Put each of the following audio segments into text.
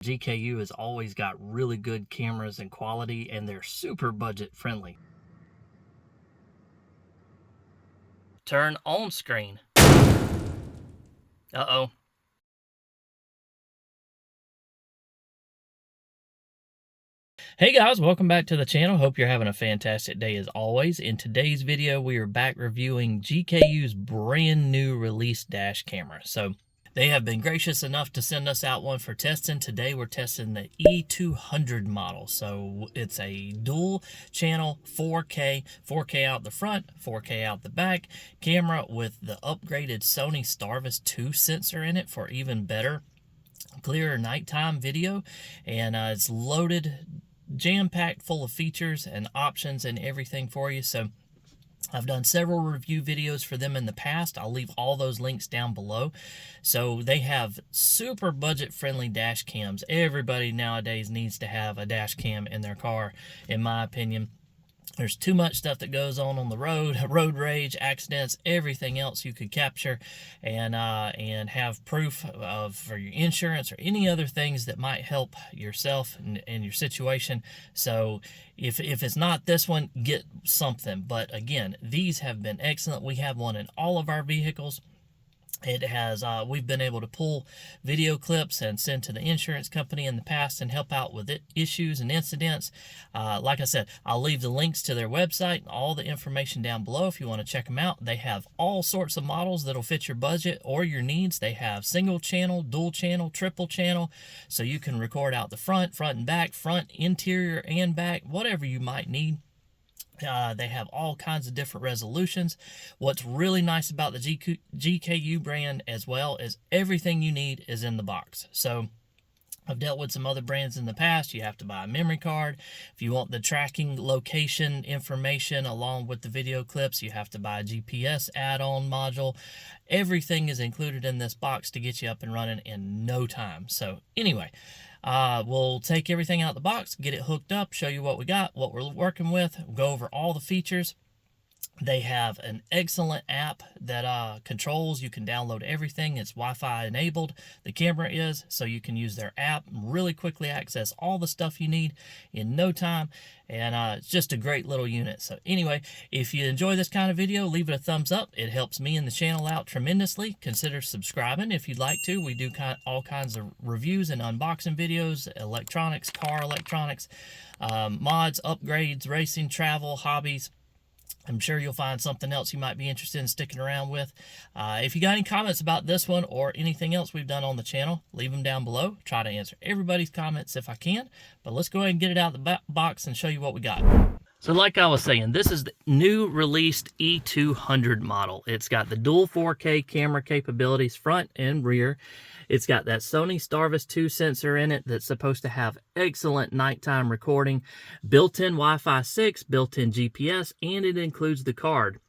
GKU has always got really good cameras and quality, and they're super budget friendly. Turn on screen. Uh-oh. Hey guys, welcome back to the channel. Hope you're having a fantastic day as always. In today's video, we are back reviewing GKU's brand new release dash camera. So they have been gracious enough to send us out one for testing. Today we're testing the E200 model. So it's a dual channel 4K out the front, 4K out the back camera with the upgraded Sony Starvis 2 sensor in it for even better, clearer nighttime video. And it's loaded, jam-packed full of features and options and everything for you. So I've done several review videos for them in the past. I'll leave all those links down below. So they have super budget-friendly dash cams. Everybody nowadays needs to have a dash cam in their car, in my opinion. There's too much stuff that goes on the road, road rage, accidents, everything else you could capture and have proof of for your insurance or any other things that might help yourself and your situation. So if it's not this one, get something. But again, these have been excellent. We have one in all of our vehicles. It has, we've been able to pull video clips and send to the insurance company in the past and help out with issues and incidents. Like I said, I'll leave the links to their website and all the information down below if you want to check them out. They have all sorts of models that'll fit your budget or your needs. They have single channel, dual channel, triple channel, so you can record out the front and back, front, interior, and back, whatever you might need. They have all kinds of different resolutions. What's really nice about the GKU brand as well is everything you need is in the box. So I've dealt with some other brands in the past. You have to buy a memory card. If you want the tracking location information along with the video clips, you have to buy a GPS add-on module. Everything is included in this box to get you up and running in no time. So anyway, we'll take everything out of the box, get it hooked up, show you what we got, what we're working with, go over all the features. They have an excellent app that controls. You can download everything. It's Wi-Fi enabled. The camera is, so you can use their app and really quickly access all the stuff you need in no time. And it's just a great little unit. So anyway, if you enjoy this kind of video, leave it a thumbs up. It helps me and the channel out tremendously. Consider subscribing if you'd like to. We do all kinds of reviews and unboxing videos, electronics, car electronics, mods, upgrades, racing, travel, hobbies. I'm sure you'll find something else you might be interested in sticking around with. If you got any comments about this one or anything else we've done on the channel, leave them down below. Try to answer everybody's comments if I can. But let's go ahead and get it out of the box and show you what we got. So like I was saying, this is the new released E200 model. It's got the dual 4K camera capabilities front and rear. It's got that Sony Starvis 2 sensor in it that's supposed to have excellent nighttime recording, built-in Wi-Fi 6, built-in GPS, and it includes the card.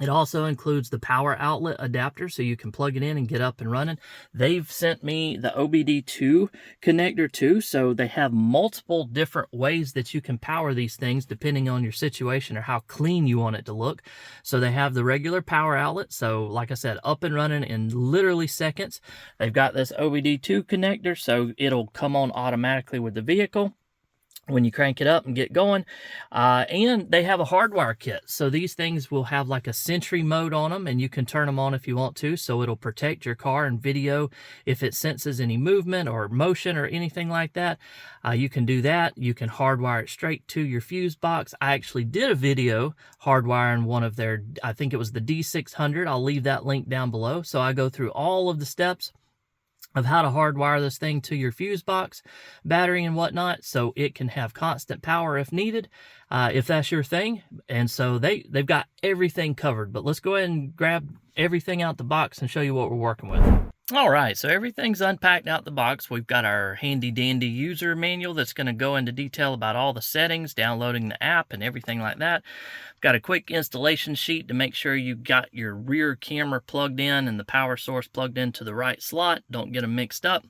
It also includes the power outlet adapter, so you can plug it in and get up and running. They've sent me the OBD2 connector too, so they have multiple different ways that you can power these things depending on your situation or how clean you want it to look. So they have the regular power outlet, so like I said, up and running in literally seconds. They've got this OBD2 connector, so it'll come on automatically with the vehicle when you crank it up and get going. And they have a hardwire kit, so these things will have like a Sentry mode on them, and you can turn them on if you want to, so it'll protect your car and video if it senses any movement or motion or anything like that. You can do that. You can hardwire it straight to your fuse box. I actually did a video hardwiring one of their, I think it was the D600. I'll leave that link down below. So I go through all of the steps of how to hardwire this thing to your fuse box, battery and whatnot, so it can have constant power if needed, if that's your thing. And so they've got everything covered. But let's go ahead and grab everything out the box and show you what we're working with. All right, so everything's unpacked out the box. We've got our handy dandy user manual that's going to go into detail about all the settings, downloading the app and everything like that. Got a quick installation sheet to make sure you got your rear camera plugged in and the power source plugged into the right slot. Don't get them mixed up.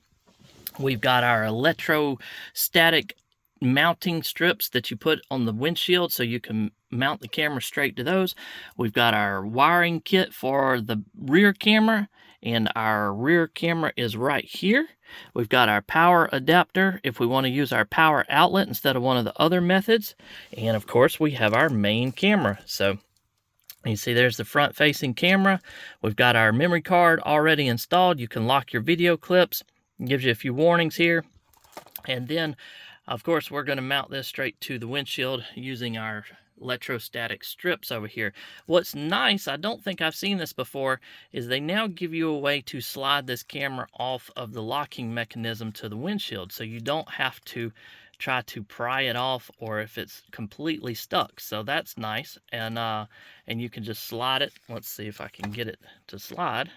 We've got our electrostatic mounting strips that you put on the windshield so you can mount the camera straight to those. We've got our wiring kit for the rear camera and our rear camera is right here. We've got our power adapter if we want to use our power outlet instead of one of the other methods. And of course, we have our main camera. So you see there's the front facing camera. We've got our memory card already installed. You can lock your video clips. It gives you a few warnings here. And then, of course, we're going to mount this straight to the windshield using our electrostatic strips over here. What's nice, I don't think I've seen this before, is they now give you a way to slide this camera off of the locking mechanism to the windshield, so you don't have to try to pry it off or if it's completely stuck. So that's nice, and you can just slide it. Let's see if I can get it to slide.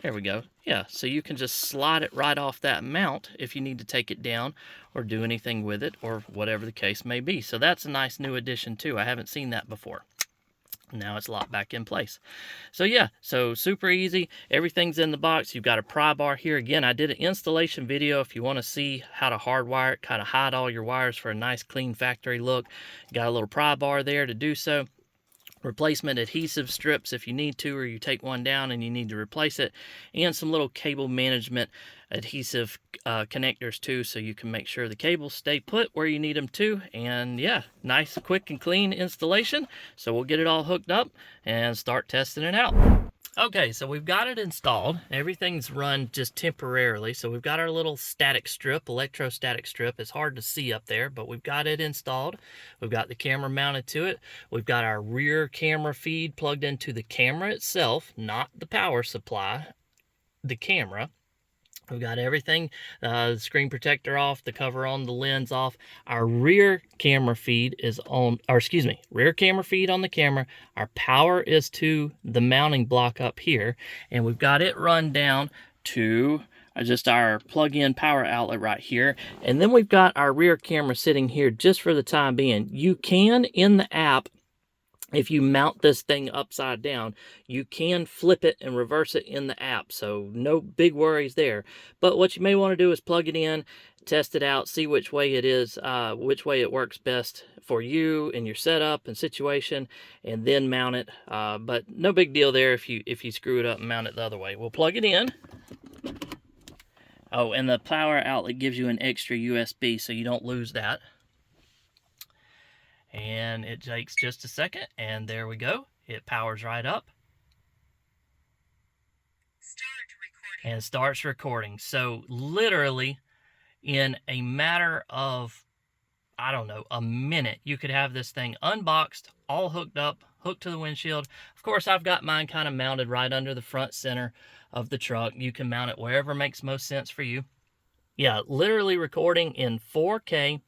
There we go. Yeah, so you can just slide it right off that mount if you need to take it down or do anything with it or whatever the case may be. So that's a nice new addition too. I haven't seen that before. Now it's locked back in place. So yeah, so super easy. Everything's in the box. You've got a pry bar here. Again, I did an installation video if you want to see how to hardwire it, kind of hide all your wires for a nice clean factory look. Got a little pry bar there to do so. Replacement adhesive strips if you need to, or you take one down and you need to replace it, and some little cable management adhesive connectors too, so you can make sure the cables stay put where you need them to. And yeah, nice, quick and clean installation. So we'll get it all hooked up and start testing it out. Okay, so we've got it installed. Everything's run just temporarily. So we've got our little static strip, electrostatic strip. It's hard to see up there, but we've got it installed. We've got the camera mounted to it. We've got our rear camera feed plugged into the camera itself, not the power supply, the camera. We've got everything, the screen protector off, the cover on, the lens off. Our rear camera feed is on, or excuse me, rear camera feed on the camera. Our power is to the mounting block up here, and we've got it run down to just our plug-in power outlet right here. And then we've got our rear camera sitting here just for the time being. You can, in the app, if you mount this thing upside down, you can flip it and reverse it in the app, so no big worries there. But what you may want to do is plug it in, test it out, see which way it is, which way it works best for you and your setup and situation, and then mount it. But no big deal there if you screw it up and mount it the other way. We'll plug it in. Oh, and the power outlet gives you an extra USB, so you don't lose that. And it takes just a second, and there we go. It powers right up. And starts recording. So literally in a matter of, I don't know, a minute, you could have this thing unboxed, all hooked up, hooked to the windshield. Of course, I've got mine kind of mounted right under the front center of the truck. You can mount it wherever makes most sense for you. Yeah, literally recording in 4K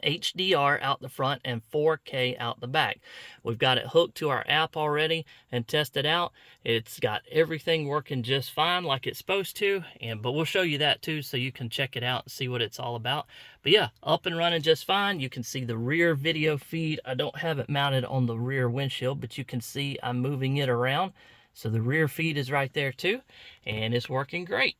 HDR out the front and 4K out the back. We've got it hooked to our app already and tested out. It's got everything working just fine like it's supposed to, but we'll show you that too so you can check it out and see what it's all about. But yeah, up and running just fine. You can see the rear video feed. I don't have it mounted on the rear windshield, but you can see I'm moving it around. So the rear feed is right there too, and it's working great.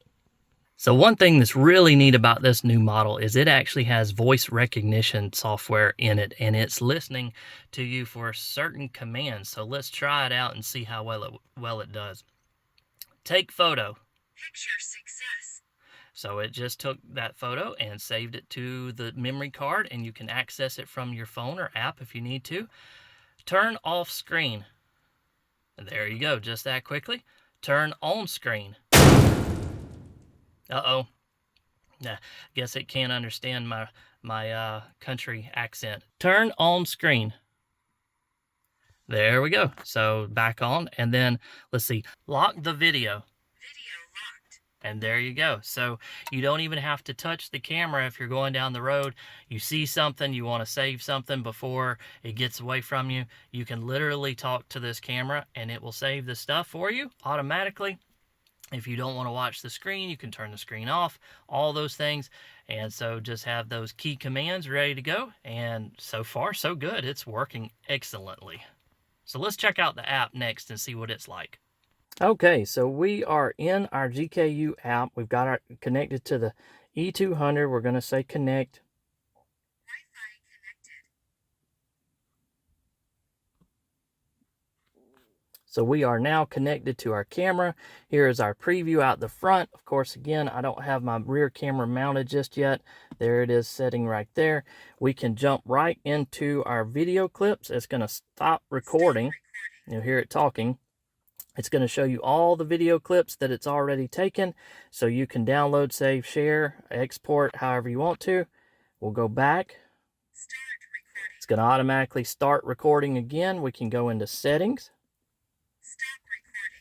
So one thing that's really neat about this new model is it actually has voice recognition software in it, and it's listening to you for certain commands. So let's try it out and see how well it does. Take photo. Picture success. So it just took that photo and saved it to the memory card, and you can access it from your phone or app if you need to. Turn off screen. And there you go, just that quickly. Turn on screen. Uh-oh. Nah, guess it can't understand my country accent. Turn on screen. There we go. So back on, and then let's see. Lock the video. Video locked. And there you go. So you don't even have to touch the camera if you're going down the road. You see something, you want to save something before it gets away from you. You can literally talk to this camera, and it will save the stuff for you automatically. If you don't want to watch the screen, you can turn the screen off, all those things. And so just have those key commands ready to go. And so far, so good. It's working excellently. So let's check out the app next and see what it's like. Okay, so we are in our GKU app. We've got our connected to the E200. We're going to say connect. So we are now connected to our camera. Here is our preview out the front. Of course, again, I don't have my rear camera mounted just yet. There it is setting right there. We can jump right into our video clips. It's going to stop recording. You'll hear it talking. It's going to show you all the video clips that it's already taken. So you can download, save, share, export however you want to. We'll go back. It's going to automatically start recording again. We can go into settings.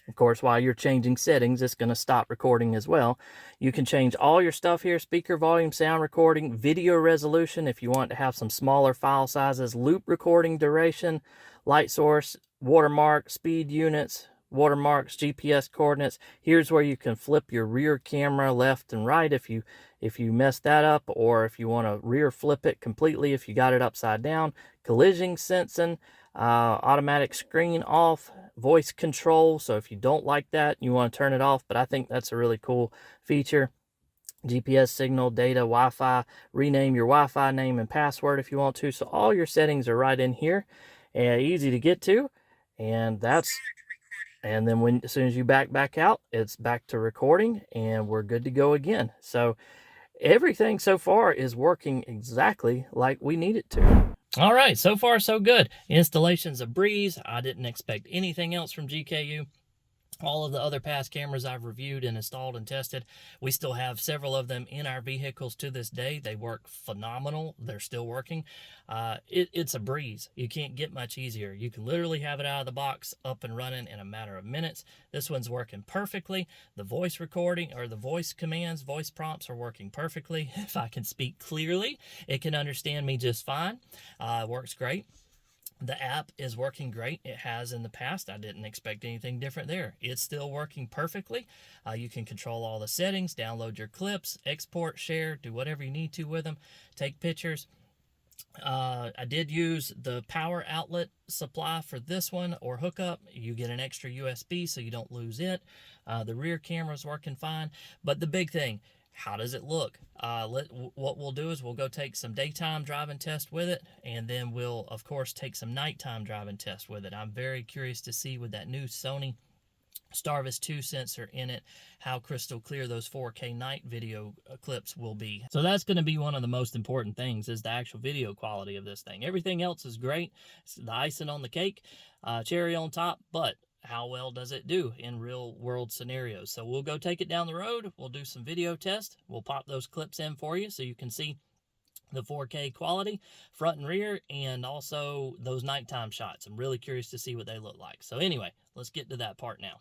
Of course, while you're changing settings, it's going to stop recording as well. You can change all your stuff here: speaker volume, sound recording, video resolution if you want to have some smaller file sizes, loop recording duration, light source, watermark, speed units, watermarks, GPS coordinates. Here's where you can flip your rear camera left and right if you mess that up, or if you want to rear flip it completely if you got it upside down. Collision sensing, automatic screen off, voice control. So if you don't like that, you want to turn it off, but I think that's a really cool feature. GPS signal, data, Wi-Fi, rename your Wi-Fi name and password if you want to. So all your settings are right in here and easy to get to. And then as soon as you back out, it's back to recording and we're good to go again. So everything so far is working exactly like we need it to. All right, so far so good. Installation's a breeze. I didn't expect anything else from GKU. All of the other past cameras I've reviewed and installed and tested, we still have several of them in our vehicles to this day. They work phenomenal. They're still working. It's a breeze. You can't get much easier. You can literally have it out of the box, up and running in a matter of minutes. This one's working perfectly. The voice recording, or the voice commands, voice prompts are working perfectly. If I can speak clearly, it can understand me just fine. Works great. The app is working great. It has in the past. I didn't expect anything different there. It's still working perfectly. You can control all the settings, download your clips, export, share, do whatever you need to with them, take pictures. I did use the power outlet supply for this one, or hookup. You get an extra USB so you don't lose it. The rear camera is working fine. But the big thing, how does it look? What we'll do is we'll go take some daytime driving test with it, and then we'll, of course, take some nighttime driving test with it. I'm very curious to see with that new Sony Starvis 2 sensor in it, how crystal clear those 4K night video clips will be. So that's going to be one of the most important things, is the actual video quality of this thing. Everything else is great. It's the icing on the cake, cherry on top, but how well does it do in real world scenarios? So we'll go take it down the road. We'll do some video tests. We'll pop those clips in for you so you can see the 4K quality, front and rear, and also those nighttime shots. I'm really curious to see what they look like. So anyway, let's get to that part now.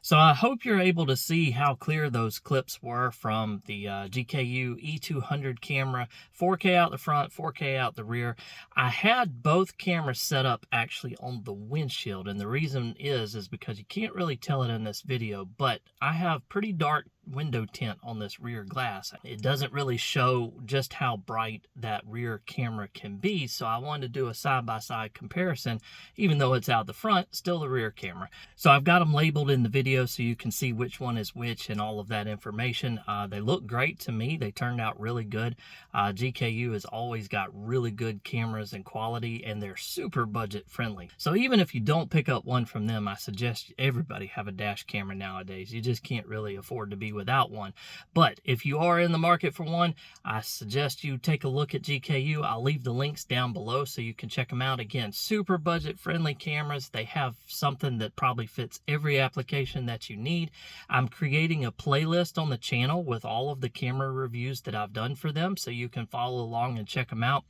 So I hope you're able to see how clear those clips were from the GKU E200 camera. 4K out the front, 4K out the rear. I had both cameras set up actually on the windshield, and the reason is because you can't really tell it in this video, but I have pretty dark window tint on this rear glass. It doesn't really show just how bright that rear camera can be, so I wanted to do a side-by-side comparison. Even though it's out the front, still the rear camera. So I've got them labeled in the video so you can see which one is which and all of that information. They look great to me. They turned out really good. GKU has always got really good cameras and quality, and they're super budget friendly. So even if you don't pick up one from them, I suggest everybody have a dash camera nowadays. You just can't really afford to be without one. But if you are in the market for one, I suggest you take a look at GKU. I'll leave the links down below so you can check them out. Again, super budget friendly cameras. They have something that probably fits every application that you need. I'm creating a playlist on the channel with all of the camera reviews that I've done for them, so you can follow along and check them out.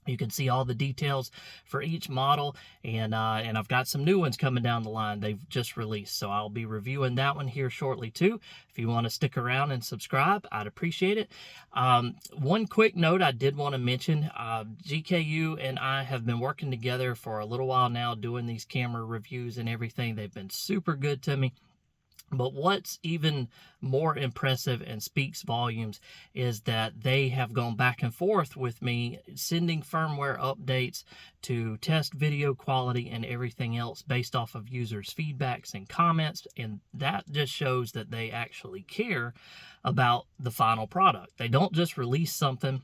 You can see all the details for each model, and I've got some new ones coming down the line they've just released, so I'll be reviewing that one here shortly too. If you want to stick around and subscribe, I'd appreciate it. One quick note I did want to mention, GKU and I have been working together for a little while now doing these camera reviews and everything. They've been super good to me. But what's even more impressive and speaks volumes is that they have gone back and forth with me, sending firmware updates to test video quality and everything else based off of users' feedbacks and comments. And that just shows that they actually care about the final product. They don't just release something,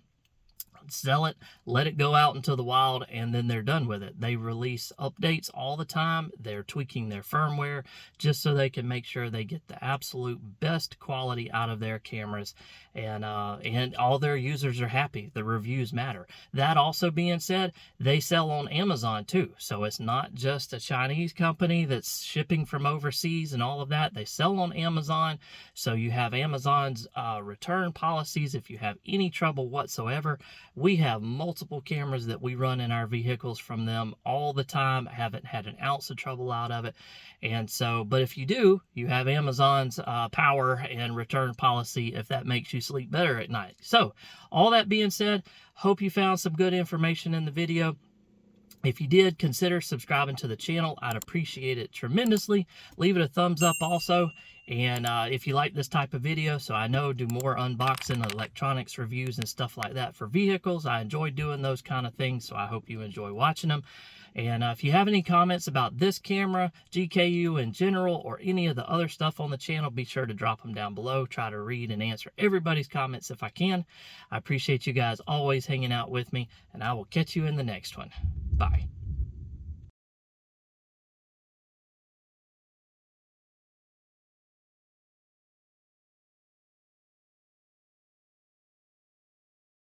sell it, let it go out into the wild, and then they're done with it. They release updates all the time. They're tweaking their firmware just so they can make sure they get the absolute best quality out of their cameras, and all their users are happy. The reviews matter. That also being said, they sell on Amazon too, so it's not just a Chinese company that's shipping from overseas and all of that. They sell on Amazon, so you have Amazon's return policies if you have any trouble whatsoever. We have multiple cameras that we run in our vehicles from them all the time. I haven't had an ounce of trouble out of it. And so, but if you do, you have Amazon's power and return policy if that makes you sleep better at night. So, all that being said, hope you found some good information in the video. If you did, consider subscribing to the channel. I'd appreciate it tremendously. Leave it a thumbs up also. And if you like this type of video, so I know do more unboxing, electronics reviews, and stuff like that for vehicles. I enjoy doing those kind of things, so I hope you enjoy watching them. And if you have any comments about this camera, GKU in general, or any of the other stuff on the channel, be sure to drop them down below. Try to read and answer everybody's comments if I can. I appreciate you guys always hanging out with me, and I will catch you in the next one. Bye.